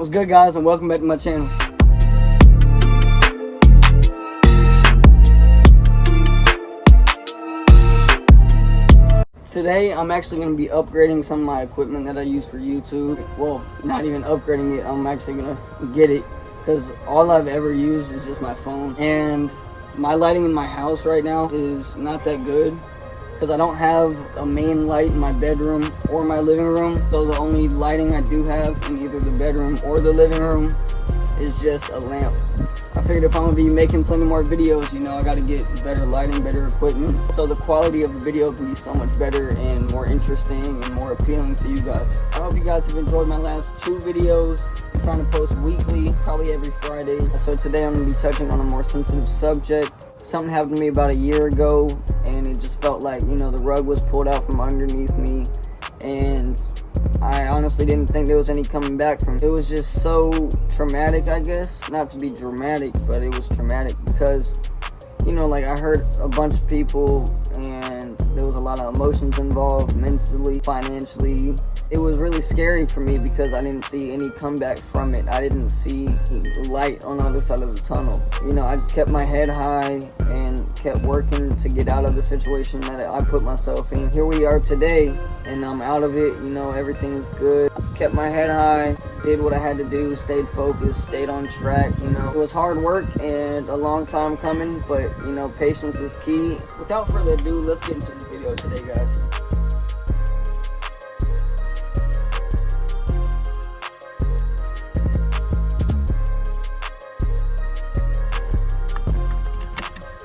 What's good, guys, and welcome back to my channel. Today I'm actually going to be upgrading some of my equipment that I use for YouTube. Well, not even upgrading it, I'm actually going to get it because all I've ever used is just my phone. And my lighting in my house right now is not that good because I don't have a main light in my bedroom or my living room. So the only lighting I do have in either the bedroom or the living room is just a lamp. I figured if I'm gonna be making plenty more videos, you know, I gotta get better lighting, better equipment, so the quality of the video can be so much better and more interesting and more appealing to you guys. I hope you guys have enjoyed my last 2 videos. I'm trying to post weekly, probably every Friday. So today I'm gonna be touching on a more sensitive subject. Something happened to me about a year ago, and it just felt like, you know, the rug was pulled out from underneath me, and I honestly didn't think there was any coming back from it. It was just so traumatic, I guess. Not to be dramatic, but it was traumatic because, you know, like I hurt a bunch of people and there was a lot of emotions involved, mentally, financially. It was really scary for me because I didn't see any comeback from it. I didn't see light on the other side of the tunnel. You know, I just kept my head high and kept working to get out of the situation that I put myself in. Here we are today, and I'm out of it. You know, everything's good. Kept my head high, did what I had to do, stayed focused, stayed on track. You know, it was hard work and a long time coming, but, you know, patience is key. Without further ado, let's get into the video today, guys.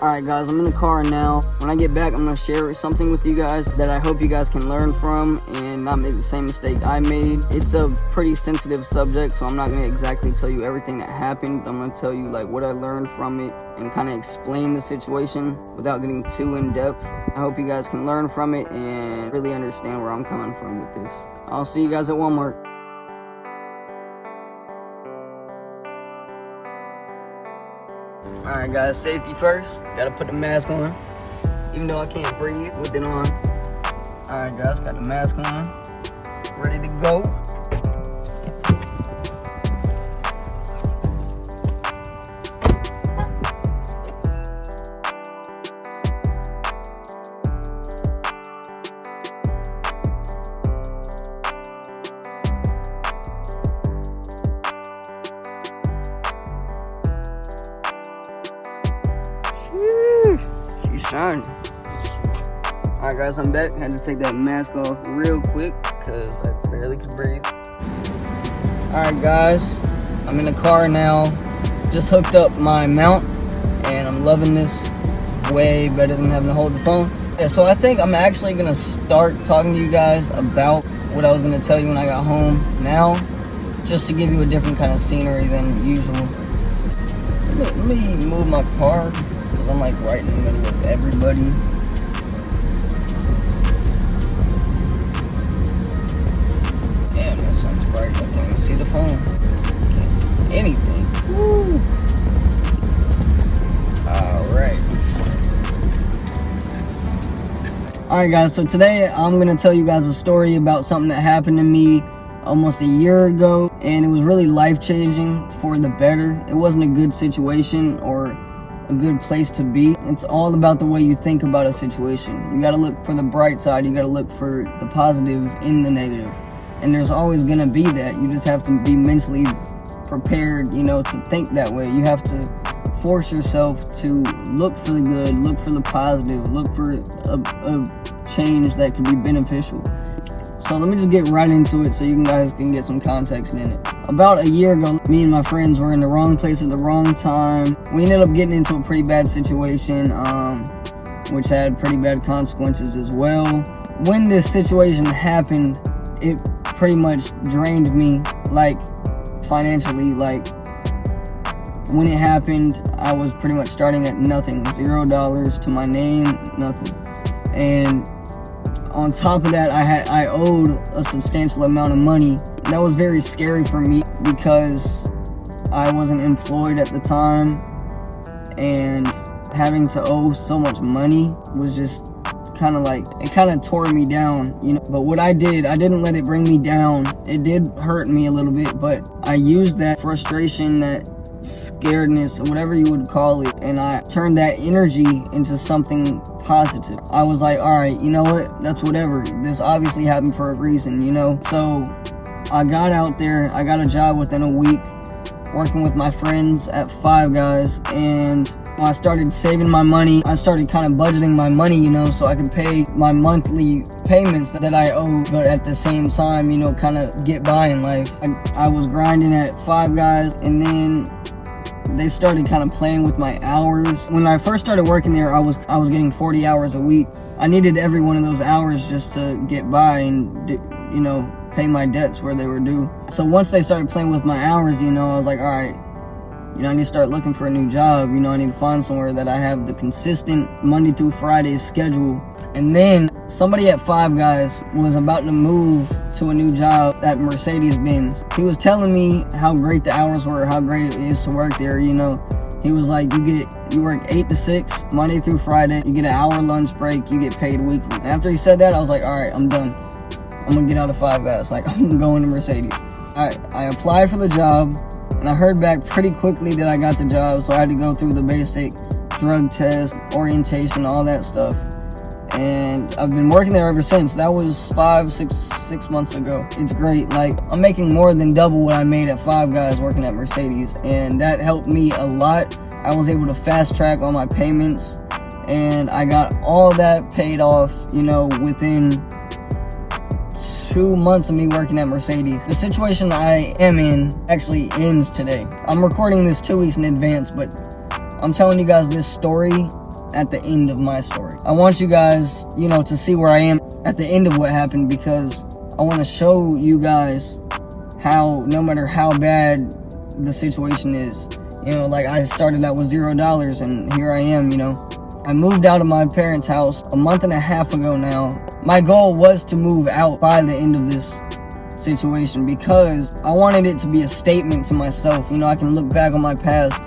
Alright guys, I'm in the car now. When I get back, I'm going to share something with you guys that I hope you guys can learn from and not make the same mistake I made. It's a pretty sensitive subject, so I'm not going to exactly tell you everything that happened. I'm going to tell you like what I learned from it and kind of explain the situation without getting too in depth. I hope you guys can learn from it and really understand where I'm coming from with this. I'll see you guys at Walmart. Alright guys, safety first. Gotta put the mask on, even though I can't breathe with it on. Alright guys, got the mask on, ready to go. She's shining. Alright guys, I'm back. Had to take that mask off real quick because I barely could breathe. Alright guys, I'm in the car now. Just hooked up my mount and I'm loving this. Way better than having to hold the phone. Yeah, so I think I'm actually gonna start talking to you guys about what I was gonna tell you when I got home now, just to give you a different kind of scenery than usual. Let me move my car. I'm like right in the middle of everybody. Damn, that sounds bright. I can't even see the phone. Can't see anything. Woo! Alright. Alright guys, so today I'm going to tell you guys a story about something that happened to me almost a year ago. And it was really life-changing for the better. It wasn't a good situation or a good place to be. It's all about the way you think about a situation. You gotta look for the bright side. You gotta look for the positive in the negative. And there's always gonna be that. You just have to be mentally prepared, you know, to think that way. You have to force yourself to look for the good, look for the positive, look for a change that could be beneficial. So let me just get right into it so you guys can get some context in it. About a year ago, me and my friends were in the wrong place at the wrong time. We ended up getting into a pretty bad situation, which had pretty bad consequences as well. When this situation happened, it pretty much drained me, like, financially. Like, when it happened, I was pretty much starting at nothing, $0 to my name, nothing. And on top of that, I owed a substantial amount of money. That was very scary for me because I wasn't employed at the time, and having to owe so much money was just kind of tore me down, you know. But what I didn't let it bring me down. It did hurt me a little bit, but I used that frustration, that scaredness, whatever you would call it, and I turned that energy into something positive. I was like, all right, you know what, that's whatever, this obviously happened for a reason, you know. So I got out there, I got a job within a week working with my friends at Five Guys, and I started saving my money. I started kind of budgeting my money, you know, so I could pay my monthly payments that I owe, but at the same time, you know, kind of get by in life. I was grinding at Five Guys, and then they started kind of playing with my hours. When I first started working there, I was getting 40 hours a week. I needed every one of those hours just to get by and, you know, pay my debts where they were due. So once they started playing with my hours, you know, I was like, all right, you know, I need to start looking for a new job. You know, I need to find somewhere that I have the consistent Monday through Friday schedule. And then somebody at Five Guys was about to move to a new job at Mercedes-Benz. He was telling me how great the hours were, how great it is to work there, you know. He was like, you work 8 to 6, Monday through Friday. You get an hour lunch break, you get paid weekly. And after he said that, I was like, all right, I'm done. I'm gonna get out of Five Guys. Like, I'm going to Mercedes. I applied for the job, and I heard back pretty quickly that I got the job, so I had to go through the basic drug test, orientation, all that stuff. And I've been working there ever since. That was 6 months ago. It's great. Like, I'm making more than double what I made at Five Guys working at Mercedes, and that helped me a lot. I was able to fast track all my payments, and I got all that paid off, you know, within 2 months of me working at Mercedes. The situation I am in actually ends today. I'm recording this 2 weeks in advance, but I'm telling you guys this story at the end of my story. I want you guys, you know, to see where I am at the end of what happened, because I want to show you guys how, no matter how bad the situation is, you know, like I started out with $0 and here I am, you know. I moved out of my parents' house a month and a half ago now. My goal was to move out by the end of this situation because I wanted it to be a statement to myself. You know, I can look back on my past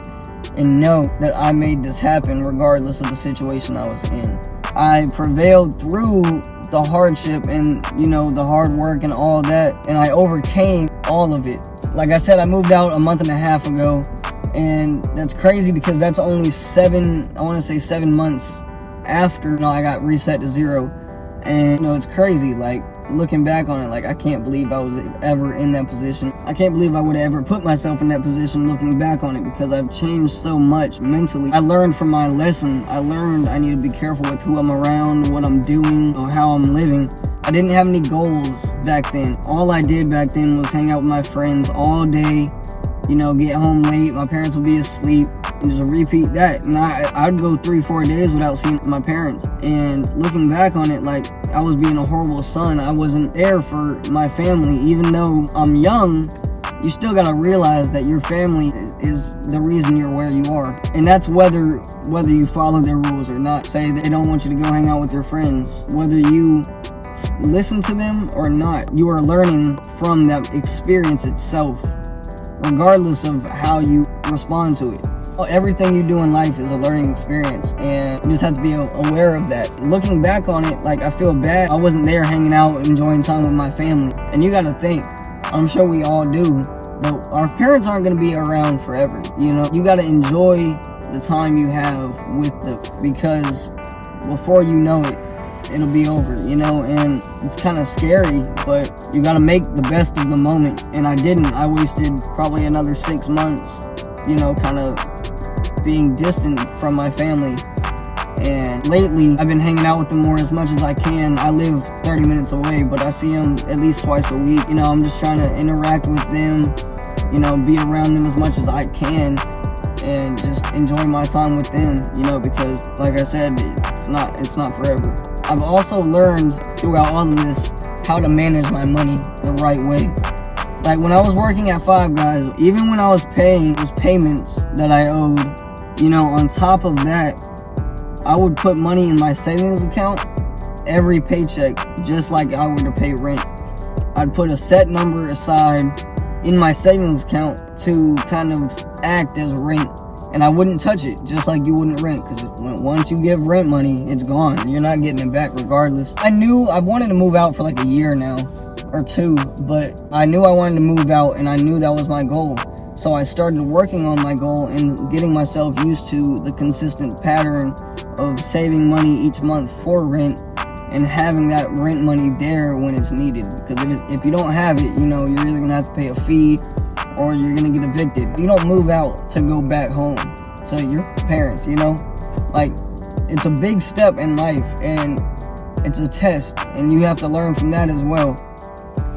and know that I made this happen regardless of the situation I was in. I prevailed through the hardship and, you know, the hard work and all that, and I overcame all of it. Like I said, I moved out a month and a half ago, and that's crazy because that's only 7 months after, you know, I got reset to zero. And, you know, it's crazy, like, looking back on it, like, I can't believe I was ever in that position. I can't believe I would have ever put myself in that position looking back on it, because I've changed so much mentally. I learned from my lesson. I learned I need to be careful with who I'm around, what I'm doing, or how I'm living. I didn't have any goals back then. All I did back then was hang out with my friends all day, you know, get home late, my parents would be asleep, and just repeat that. And I'd go 3-4 days without seeing my parents. And looking back on it, like, I was being a horrible son. I wasn't there for my family. Even though I'm young, you still gotta realize that your family is the reason you're where you are. And that's whether you follow their rules or not. Say they don't want you to go hang out with your friends. Whether you listen to them or not, you are learning from that experience itself, regardless of how you respond to it. Everything you do in life is a learning experience, and you just have to be aware of that. Looking back on it, like, I feel bad. I wasn't there hanging out, enjoying time with my family. And you gotta think, I'm sure we all do, but our parents aren't gonna be around forever, you know? You gotta enjoy the time you have with them, because before you know it, it'll be over, you know? And it's kind of scary, but you gotta make the best of the moment. And I didn't. I wasted probably another 6 months, you know, kind of being distant from my family. And lately, I've been hanging out with them more as much as I can. I live 30 minutes away, but I see them at least twice a week. You know, I'm just trying to interact with them, you know, be around them as much as I can, and just enjoy my time with them, you know, because, like I said, it's not forever. I've also learned throughout all of this how to manage my money the right way. Like, when I was working at Five Guys, even when I was paying those payments that I owed, you know, on top of that, I would put money in my savings account every paycheck, just like I were to pay rent. I'd put a set number aside in my savings account to kind of act as rent. and I wouldn't touch it, just like you wouldn't rent, because once you give rent money, it's gone. You're not getting it back regardless. I knew I wanted to move out for like a year now, or two, but I knew I wanted to move out, and I knew that was my goal. So I started working on my goal and getting myself used to the consistent pattern of saving money each month for rent and having that rent money there when it's needed. Because if you don't have it, you know, you're either gonna have to pay a fee or you're gonna get evicted. You don't move out to go back home to your parents, you know? Like, it's a big step in life, and it's a test, and you have to learn from that as well.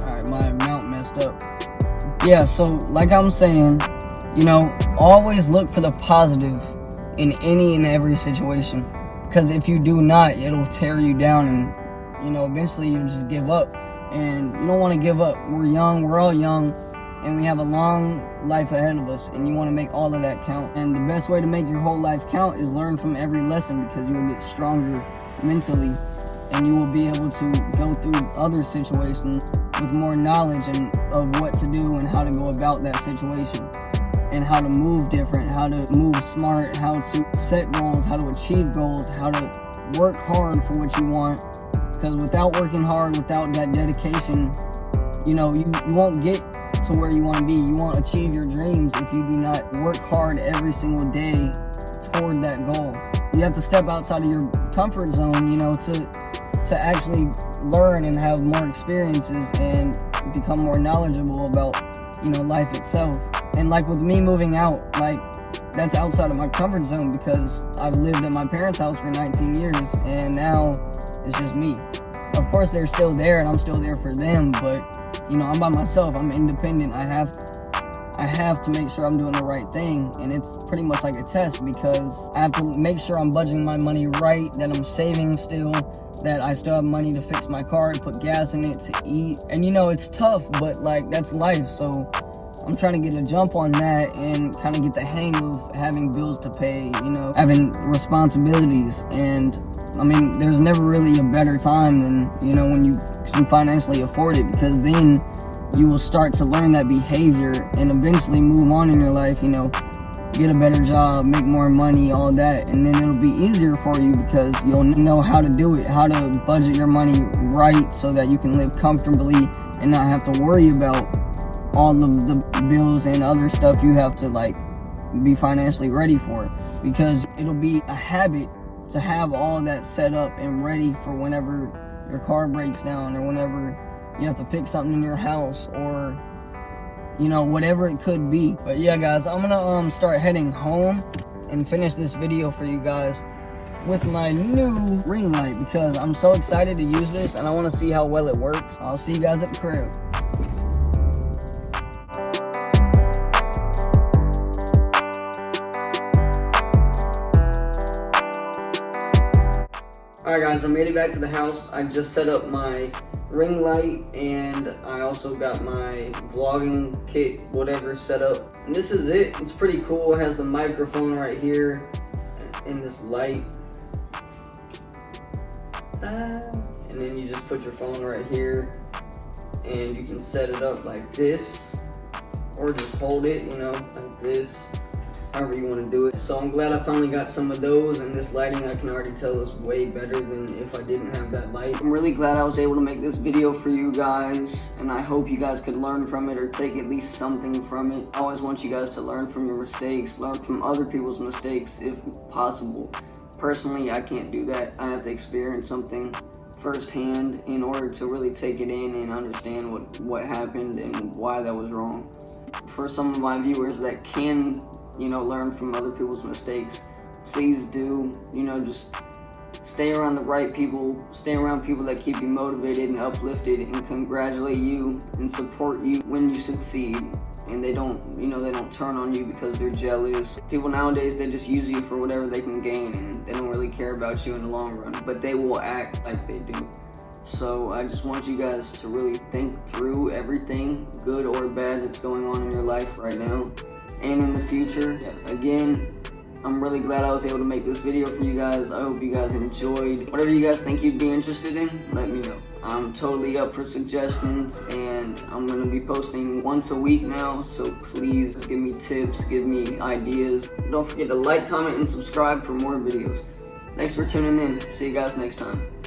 Alright, my mount messed up. Yeah, so like I'm saying, you know, always look for the positive in any and every situation. Because if you do not, it'll tear you down, and, you know, eventually you'll just give up. And you don't want to give up. We're young, we're all young, and we have a long life ahead of us, and you want to make all of that count. And the best way to make your whole life count is learn from every lesson, because you will get stronger mentally, and you will be able to go through other situations with more knowledge and of what to do and how to go about that situation, and how to move different, how to move smart, how to set goals, how to achieve goals, how to work hard for what you want. Because without working hard, without that dedication, you know, you won't get to where you want to be. You won't achieve your dreams if you do not work hard every single day toward that goal. You have to step outside of your comfort zone, you know, to actually learn and have more experiences and become more knowledgeable about, you know, life itself. And like with me moving out, like, that's outside of my comfort zone, because I've lived at my parents' house for 19 years, and now it's just me. Of course, they're still there, and I'm still there for them, but, you know, I'm by myself. I'm independent. I have to make sure I'm doing the right thing, and it's pretty much like a test, because I have to make sure I'm budgeting my money right, that I'm saving still, that I still have money to fix my car, to put gas in it, to eat. And, you know, it's tough, but, like, that's life, so I'm trying to get a jump on that and kind of get the hang of having bills to pay, you know, having responsibilities. And I mean, there's never really a better time than, you know, when you can financially afford it, because then you will start to learn that behavior and eventually move on in your life, you know, get a better job, make more money, all that. And then it'll be easier for you, because you'll know how to do it, how to budget your money right, so that you can live comfortably and not have to worry about all of the bills and other stuff you have to, like, be financially ready for. Because it'll be a habit to have all that set up and ready for whenever your car breaks down, or whenever you have to fix something in your house, or, you know, whatever it could be. But yeah, guys, I'm gonna start heading home and finish this video for you guys with my new ring light, because I'm so excited to use this and I want to see how well it works. I'll see you guys at the crib. Alright guys, I made it back to the house. I just set up my ring light, and I also got my vlogging kit, whatever, set up. And this is it. It's pretty cool. It has the microphone right here and this light. And then you just put your phone right here, and you can set it up like this, or just hold it, you know, like this. However you want to do it. So I'm glad I finally got some of those, and this lighting, I can already tell, is way better than if I didn't have that light. I'm really glad I was able to make this video for you guys, and I hope you guys could learn from it or take at least something from it. I always want you guys to learn from your mistakes, learn from other people's mistakes if possible. Personally, I can't do that. I have to experience something firsthand in order to really take it in and understand what happened and why that was wrong. For some of my viewers that can, you know, learn from other people's mistakes, please do, you know, just stay around the right people, stay around people that keep you motivated and uplifted and congratulate you and support you when you succeed. And they don't, you know, they don't turn on you because they're jealous. People nowadays, they just use you for whatever they can gain, and they don't really care about you in the long run, but they will act like they do. So I just want you guys to really think through everything, good or bad, that's going on in your life right now and in the future. Again, I'm really glad I was able to make this video for you guys. I hope you guys enjoyed. Whatever you guys think you'd be interested in, let me know. I'm totally up for suggestions, and I'm gonna be posting once a week now, so please give me tips, give me ideas. Don't forget to like, comment, and subscribe for more videos. Thanks for tuning in. See you guys next time.